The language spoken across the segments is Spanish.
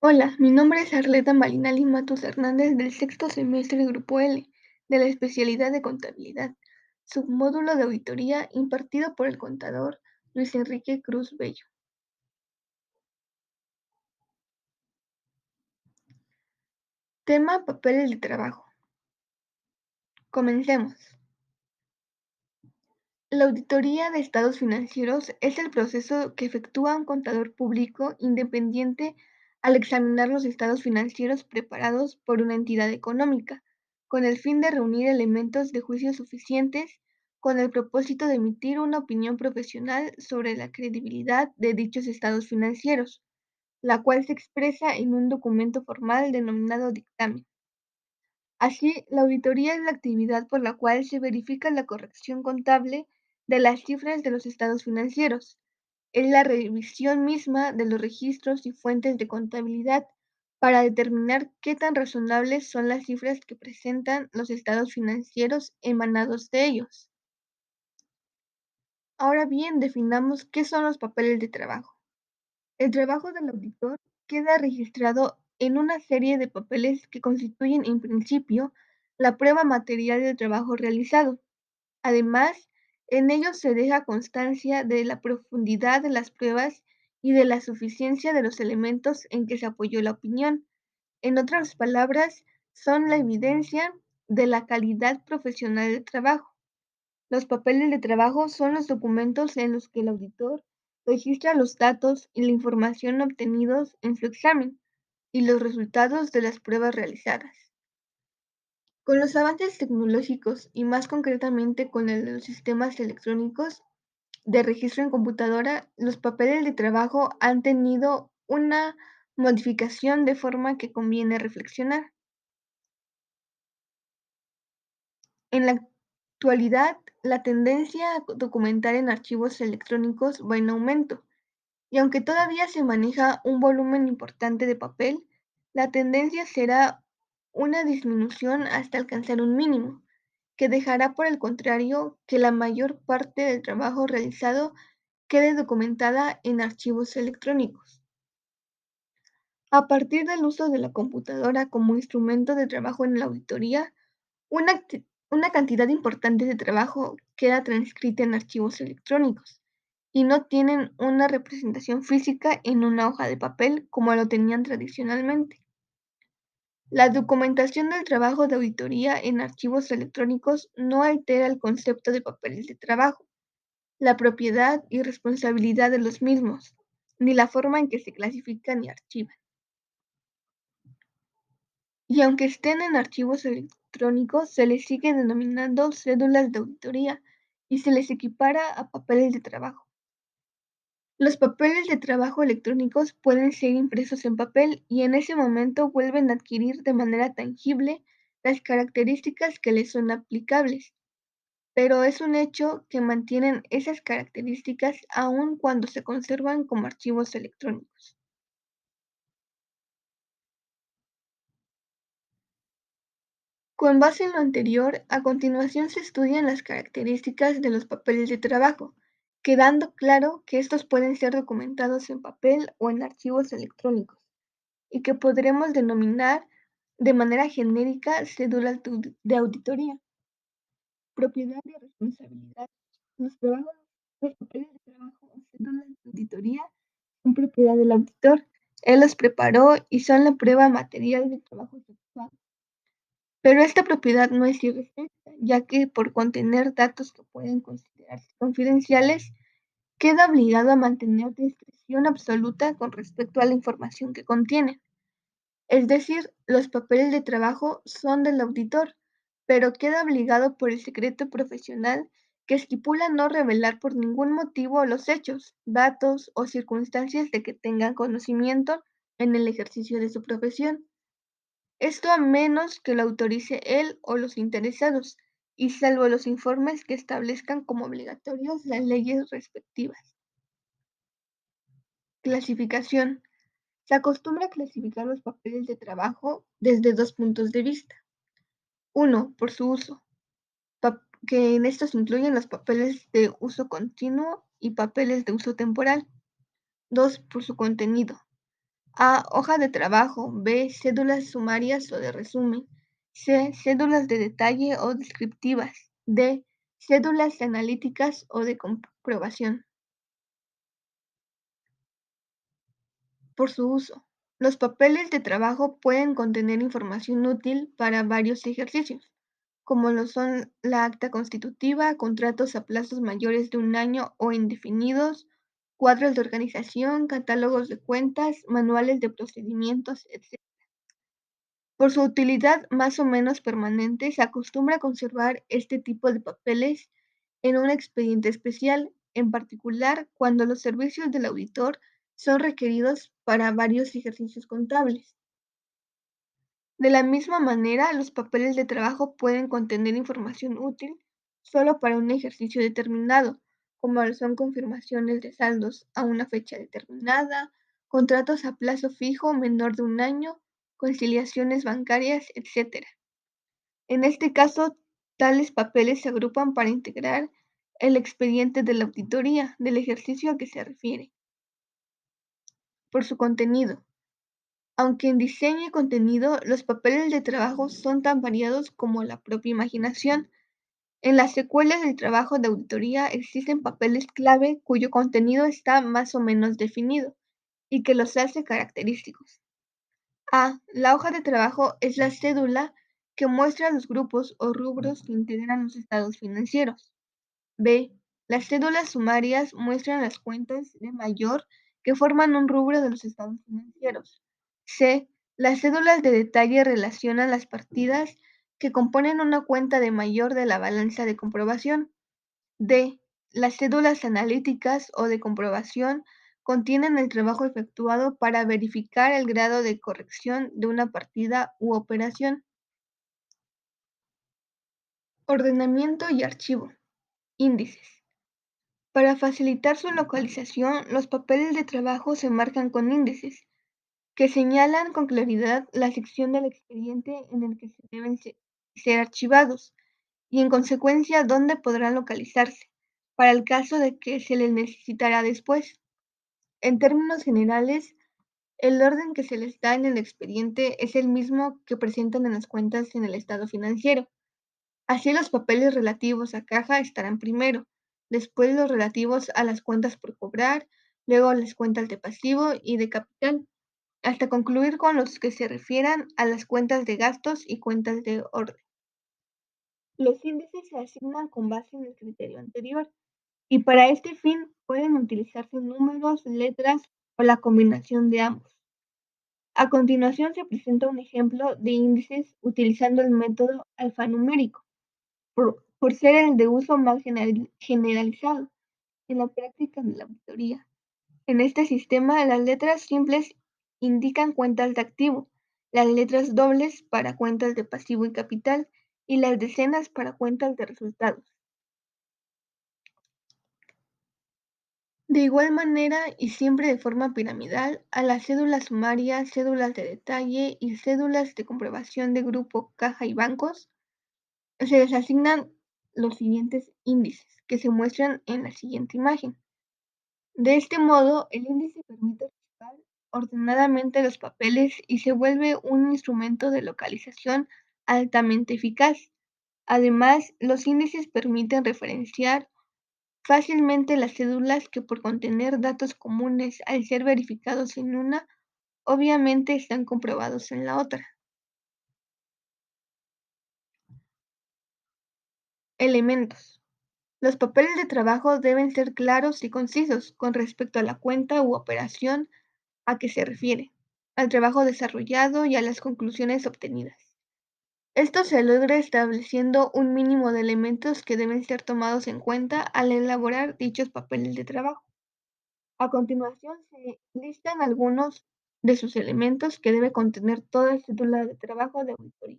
Hola, mi nombre es Arleta Marinali Matus Hernández del sexto semestre Grupo L, de la especialidad de Contabilidad, submódulo de auditoría impartido por el contador Luis Enrique Cruz Bello. Tema: papeles de trabajo. Comencemos. La auditoría de estados financieros es el proceso que efectúa un contador público independiente al examinar los estados financieros preparados por una entidad económica, con el fin de reunir elementos de juicio suficientes con el propósito de emitir una opinión profesional sobre la credibilidad de dichos estados financieros, la cual se expresa en un documento formal denominado dictamen. Así, la auditoría es la actividad por la cual se verifica la corrección contable de las cifras de los estados financieros. Es la revisión misma de los registros y fuentes de contabilidad para determinar qué tan razonables son las cifras que presentan los estados financieros emanados de ellos. Ahora bien, definamos qué son los papeles de trabajo. El trabajo del auditor queda registrado en una serie de papeles que constituyen en principio la prueba material del trabajo realizado. Además, en ellos se deja constancia de la profundidad de las pruebas y de la suficiencia de los elementos en que se apoyó la opinión. En otras palabras, son la evidencia de la calidad profesional del trabajo. Los papeles de trabajo son los documentos en los que el auditor registra los datos y la información obtenidos en su examen y los resultados de las pruebas realizadas. Con los avances tecnológicos y más concretamente con el de los sistemas electrónicos de registro en computadora, los papeles de trabajo han tenido una modificación de forma que conviene reflexionar. En la actualidad, la tendencia a documentar en archivos electrónicos va en aumento, y aunque todavía se maneja un volumen importante de papel, la tendencia será una disminución hasta alcanzar un mínimo, que dejará por el contrario que la mayor parte del trabajo realizado quede documentada en archivos electrónicos. A partir del uso de la computadora como instrumento de trabajo en la auditoría, una cantidad importante de trabajo queda transcrita en archivos electrónicos y no tienen una representación física en una hoja de papel como lo tenían tradicionalmente. La documentación del trabajo de auditoría en archivos electrónicos no altera el concepto de papeles de trabajo, la propiedad y responsabilidad de los mismos, ni la forma en que se clasifican y archivan. Y aunque estén en archivos electrónicos, se les sigue denominando cédulas de auditoría y se les equipara a papeles de trabajo. Los papeles de trabajo electrónicos pueden ser impresos en papel y en ese momento vuelven a adquirir de manera tangible las características que les son aplicables, pero es un hecho que mantienen esas características aun cuando se conservan como archivos electrónicos. Con base en lo anterior, a continuación se estudian las características de los papeles de trabajo, quedando claro que estos pueden ser documentados en papel o en archivos electrónicos, y que podremos denominar de manera genérica cédulas de auditoría. Propiedad y responsabilidad. Los papeles de trabajo o cédulas de auditoría son propiedad del auditor. Él los preparó y son la prueba material del trabajo efectuado. Pero esta propiedad no es irrestricta, ya que por contener datos que pueden considerarse confidenciales, queda obligado a mantener discreción absoluta con respecto a la información que contiene. Es decir, los papeles de trabajo son del auditor, pero queda obligado por el secreto profesional que estipula no revelar por ningún motivo los hechos, datos o circunstancias de que tengan conocimiento en el ejercicio de su profesión. Esto a menos que lo autorice él o los interesados, y salvo los informes que establezcan como obligatorios las leyes respectivas. Clasificación. Se acostumbra a clasificar los papeles de trabajo desde dos puntos de vista. Uno, por su uso, que en estos incluyen los papeles de uso continuo y papeles de uso temporal. Dos, por su contenido. A. Hoja de trabajo. B. Cédulas sumarias o de resumen. C. Cédulas de detalle o descriptivas. D. Cédulas analíticas o de comprobación. Por su uso. Los papeles de trabajo pueden contener información útil para varios ejercicios, como lo son la acta constitutiva, contratos a plazos mayores de un año o indefinidos, cuadros de organización, catálogos de cuentas, manuales de procedimientos, etc. Por su utilidad más o menos permanente, se acostumbra a conservar este tipo de papeles en un expediente especial, en particular cuando los servicios del auditor son requeridos para varios ejercicios contables. De la misma manera, los papeles de trabajo pueden contener información útil solo para un ejercicio determinado, como lo son confirmaciones de saldos a una fecha determinada, contratos a plazo fijo menor de un año, conciliaciones bancarias, etc. En este caso, tales papeles se agrupan para integrar el expediente de la auditoría del ejercicio a que se refiere. Por su contenido. Aunque en diseño y contenido los papeles de trabajo son tan variados como la propia imaginación, en las secuelas del trabajo de auditoría existen papeles clave cuyo contenido está más o menos definido y que los hace característicos. A. La hoja de trabajo es la cédula que muestra los grupos o rubros que integran los estados financieros. B. Las cédulas sumarias muestran las cuentas de mayor que forman un rubro de los estados financieros. C. Las cédulas de detalle relacionan las partidas que componen una cuenta de mayor de la balanza de comprobación. D. Las cédulas analíticas o de comprobación contienen el trabajo efectuado para verificar el grado de corrección de una partida u operación. Ordenamiento y archivo. Índices. Para facilitar su localización, los papeles de trabajo se marcan con índices, que señalan con claridad la sección del expediente en el que se deben ser archivados y en consecuencia dónde podrán localizarse, para el caso de que se les necesitará después. En términos generales, el orden que se les da en el expediente es el mismo que presentan en las cuentas en el estado financiero. Así los papeles relativos a caja estarán primero, después los relativos a las cuentas por cobrar, luego las cuentas de pasivo y de capital, hasta concluir con los que se refieran a las cuentas de gastos y cuentas de orden. Los índices se asignan con base en el criterio anterior y para este fin pueden utilizarse números, letras o la combinación de ambos. A continuación se presenta un ejemplo de índices utilizando el método alfanumérico, por ser el de uso más generalizado en la práctica de la auditoría. En este sistema, las letras simples indican cuentas de activo, las letras dobles para cuentas de pasivo y capital, y las decenas para cuentas de resultados. De igual manera, y siempre de forma piramidal, a las cédulas sumarias, cédulas de detalle y cédulas de comprobación de grupo, caja y bancos se les asignan los siguientes índices, que se muestran en la siguiente imagen. De este modo, el índice permite archivar ordenadamente los papeles y se vuelve un instrumento de localización altamente eficaz. Además, los índices permiten referenciar fácilmente las cédulas que por contener datos comunes al ser verificados en una, obviamente están comprobados en la otra. Elementos. Los papeles de trabajo deben ser claros y concisos con respecto a la cuenta u operación a que se refiere, al trabajo desarrollado y a las conclusiones obtenidas. Esto se logra estableciendo un mínimo de elementos que deben ser tomados en cuenta al elaborar dichos papeles de trabajo. A continuación se listan algunos de sus elementos que debe contener toda cédula de trabajo de auditoría.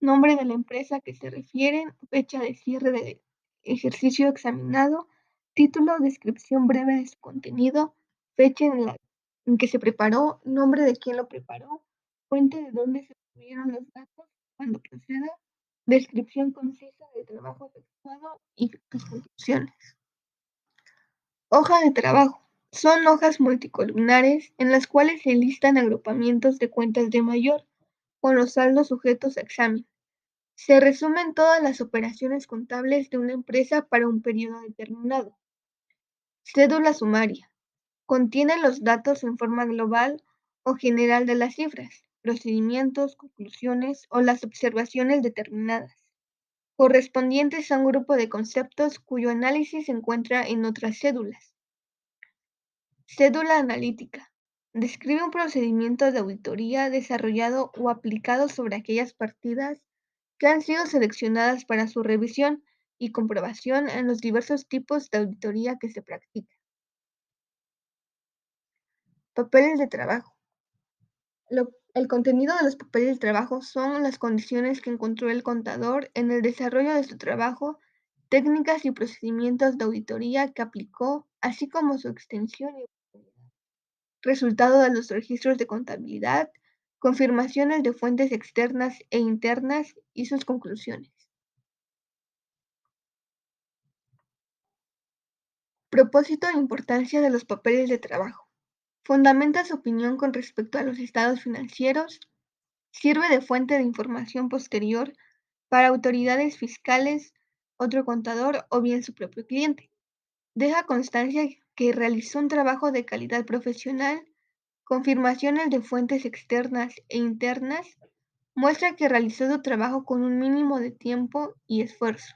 Nombre de la empresa a que se refieren, fecha de cierre del ejercicio examinado, título, descripción breve de su contenido, fecha en que se preparó, nombre de quien lo preparó, fuente de dónde se obtuvieron los datos, cuando proceda, descripción concisa del trabajo efectuado y sus conclusiones. Hoja de trabajo. Son hojas multicolumnares en las cuales se listan agrupamientos de cuentas de mayor, con los saldos sujetos a examen. Se resumen todas las operaciones contables de una empresa para un periodo determinado. Cédula sumaria. Contiene los datos en forma global o general de las cifras, procedimientos, conclusiones o las observaciones determinadas, correspondientes a un grupo de conceptos cuyo análisis se encuentra en otras cédulas. Cédula analítica. Describe un procedimiento de auditoría desarrollado o aplicado sobre aquellas partidas que han sido seleccionadas para su revisión y comprobación en los diversos tipos de auditoría que se practican. Papeles de trabajo. El contenido de los papeles de trabajo son las condiciones que encontró el contador en el desarrollo de su trabajo, técnicas y procedimientos de auditoría que aplicó, así como su extensión y resultado de los registros de contabilidad, confirmaciones de fuentes externas e internas y sus conclusiones. Propósito e importancia de los papeles de trabajo. Fundamenta su opinión con respecto a los estados financieros, sirve de fuente de información posterior para autoridades fiscales, otro contador o bien su propio cliente. Deja constancia que realizó un trabajo de calidad profesional, confirmaciones de fuentes externas e internas, muestra que realizó su trabajo con un mínimo de tiempo y esfuerzo.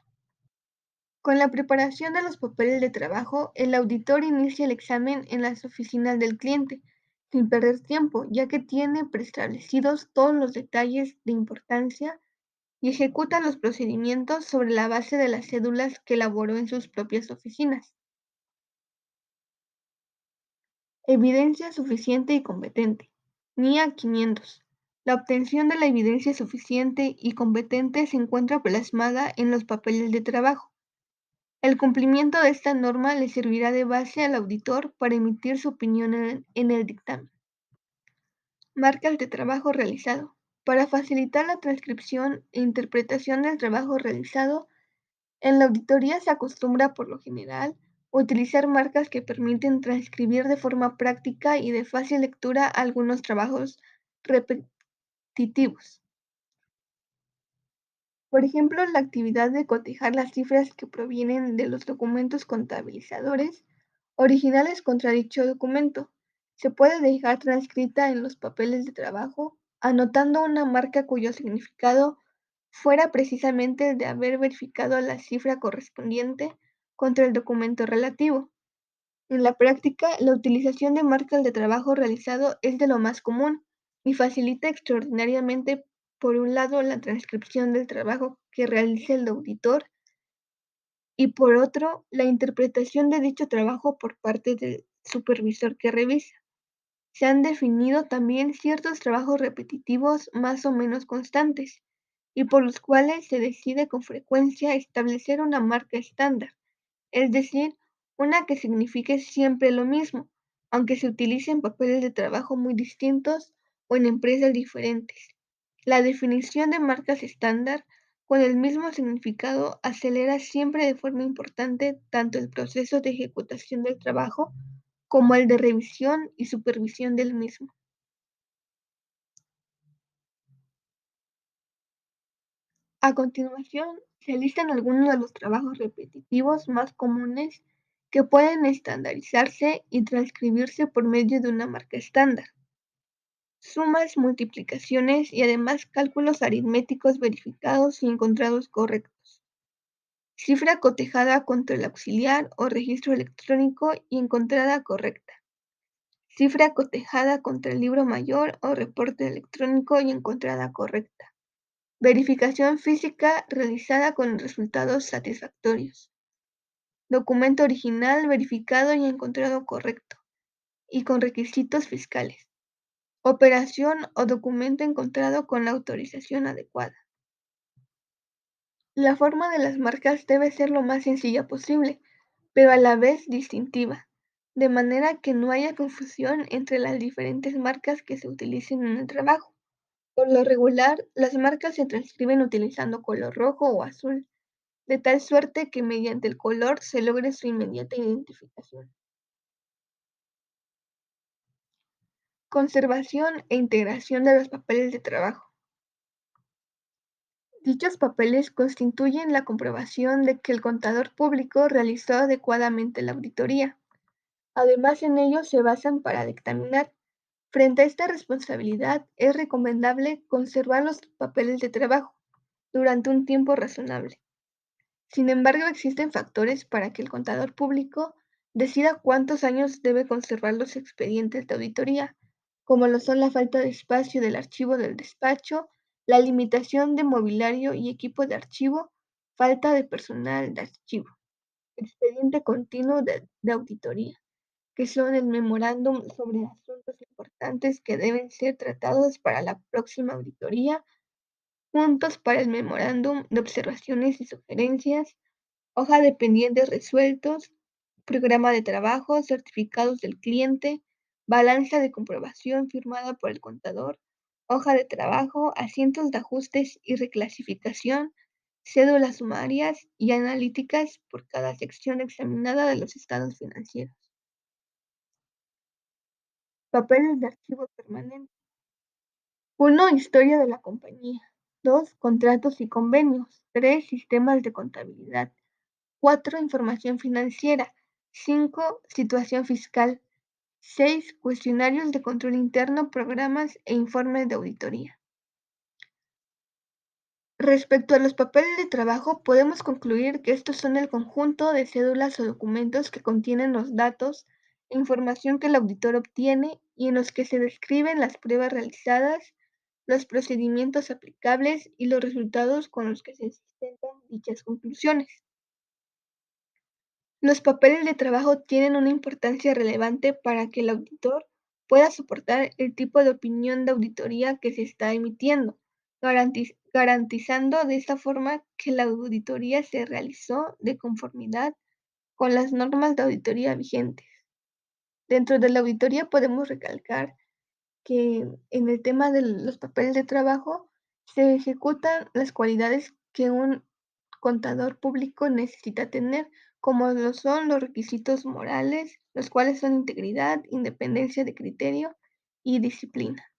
Con la preparación de los papeles de trabajo, el auditor inicia el examen en las oficinas del cliente, sin perder tiempo, ya que tiene preestablecidos todos los detalles de importancia y ejecuta los procedimientos sobre la base de las cédulas que elaboró en sus propias oficinas. Evidencia suficiente y competente. NIA 500. La obtención de la evidencia suficiente y competente se encuentra plasmada en los papeles de trabajo. El cumplimiento de esta norma le servirá de base al auditor para emitir su opinión en el dictamen. Marcas de trabajo realizado. Para facilitar la transcripción e interpretación del trabajo realizado, en la auditoría se acostumbra por lo general utilizar marcas que permiten transcribir de forma práctica y de fácil lectura algunos trabajos repetitivos. Por ejemplo, la actividad de cotejar las cifras que provienen de los documentos contabilizadores originales contra dicho documento se puede dejar transcrita en los papeles de trabajo, anotando una marca cuyo significado fuera precisamente el de haber verificado la cifra correspondiente contra el documento relativo. En la práctica, la utilización de marcas de trabajo realizado es de lo más común y facilita extraordinariamente, por un lado, la transcripción del trabajo que realiza el auditor y por otro, la interpretación de dicho trabajo por parte del supervisor que revisa. Se han definido también ciertos trabajos repetitivos más o menos constantes y por los cuales se decide con frecuencia establecer una marca estándar, es decir, una que signifique siempre lo mismo, aunque se utilicen papeles de trabajo muy distintos o en empresas diferentes. La definición de marcas estándar con el mismo significado acelera siempre de forma importante tanto el proceso de ejecutación del trabajo como el de revisión y supervisión del mismo. A continuación, se listan algunos de los trabajos repetitivos más comunes que pueden estandarizarse y transcribirse por medio de una marca estándar. Sumas, multiplicaciones y además cálculos aritméticos verificados y encontrados correctos. Cifra cotejada contra el auxiliar o registro electrónico y encontrada correcta. Cifra cotejada contra el libro mayor o reporte electrónico y encontrada correcta. Verificación física realizada con resultados satisfactorios. Documento original verificado y encontrado correcto y con requisitos fiscales. Operación o documento encontrado con la autorización adecuada. La forma de las marcas debe ser lo más sencilla posible, pero a la vez distintiva, de manera que no haya confusión entre las diferentes marcas que se utilicen en el trabajo. Por lo regular, las marcas se transcriben utilizando color rojo o azul, de tal suerte que mediante el color se logre su inmediata identificación. Conservación e integración de los papeles de trabajo. Dichos papeles constituyen la comprobación de que el contador público realizó adecuadamente la auditoría. Además, en ellos se basan para dictaminar. Frente a esta responsabilidad, es recomendable conservar los papeles de trabajo durante un tiempo razonable. Sin embargo, existen factores para que el contador público decida cuántos años debe conservar los expedientes de auditoría, como lo son la falta de espacio del archivo del despacho, la limitación de mobiliario y equipo de archivo, falta de personal de archivo, expediente continuo de auditoría, que son el memorándum sobre asuntos importantes que deben ser tratados para la próxima auditoría, puntos para el memorándum de observaciones y sugerencias, hoja de pendientes resueltos, programa de trabajo, certificados del cliente, balanza de comprobación firmada por el contador, hoja de trabajo, asientos de ajustes y reclasificación, cédulas sumarias y analíticas por cada sección examinada de los estados financieros. Papeles de archivo permanente. 1. Historia de la compañía. 2. Contratos y convenios. 3. Sistemas de contabilidad. 4. Información financiera. 5. Situación fiscal. 6. Cuestionarios de control interno, programas e informes de auditoría. Respecto a los papeles de trabajo, podemos concluir que estos son el conjunto de cédulas o documentos que contienen los datos e información que el auditor obtiene y en los que se describen las pruebas realizadas, los procedimientos aplicables y los resultados con los que se sustentan dichas conclusiones. Los papeles de trabajo tienen una importancia relevante para que el auditor pueda soportar el tipo de opinión de auditoría que se está emitiendo, garantizando de esta forma que la auditoría se realizó de conformidad con las normas de auditoría vigentes. Dentro de la auditoría podemos recalcar que en el tema de los papeles de trabajo se ejecutan las cualidades que un contador público necesita tener, como lo son los requisitos morales, los cuales son integridad, independencia de criterio y disciplina.